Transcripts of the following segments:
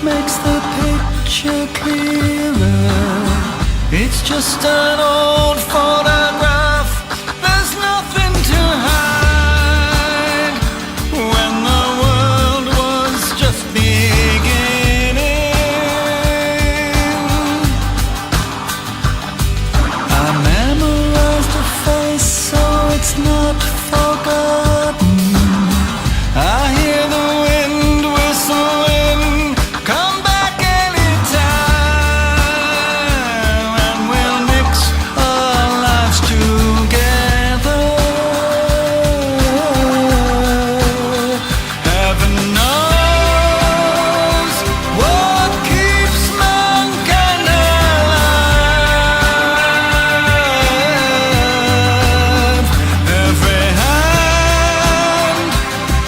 makes the picture clearer. It's just an old photograph, there's nothing to hide. When the world was just beginning, I memorized a face so it's not forgotten. I hear the wind whistling, come back anytime, and we'll mix our lives together. Heaven knows what keeps mankind alive. Every hand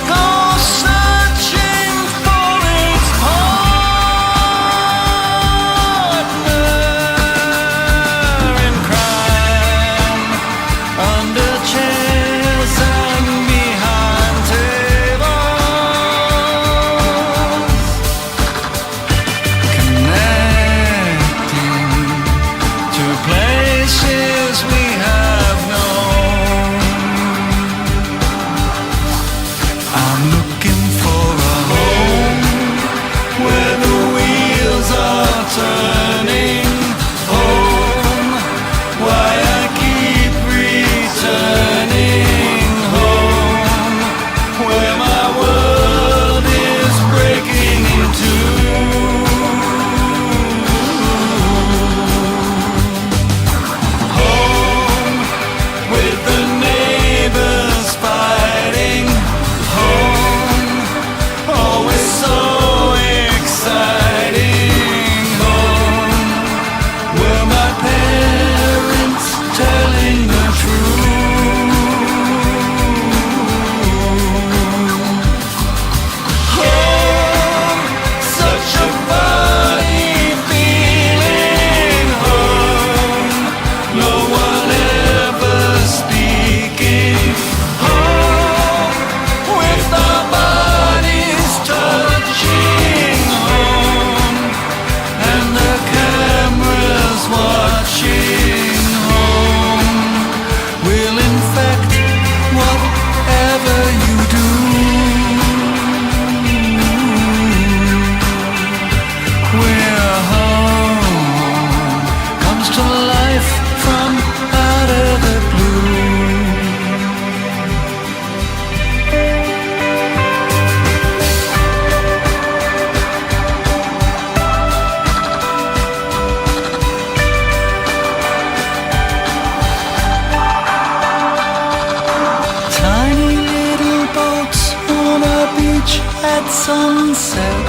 goes searching for its partner in crime, under chairs and behind tables, connecting to places we have known. I'm looking for a home where the wheels are turning. Home, why I keep returning. Home, where my world is breaking in two. Home, with the neighbors fighting. Home, always so exciting. Home, were my parents telling the truth? Home, such a funny feeling. Home, no one ever speaking. Home, with our bodies touching. Home, and the cameras watching. Home, will infect whatever you do. Where home comes to life from out of the blue. Tiny little boats on a beach at sunset.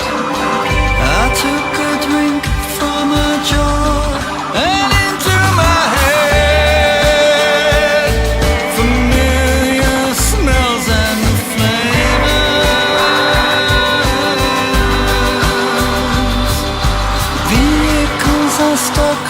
I took a drink from a jar and into my head familiar smells and flavors. Vehicles are stuck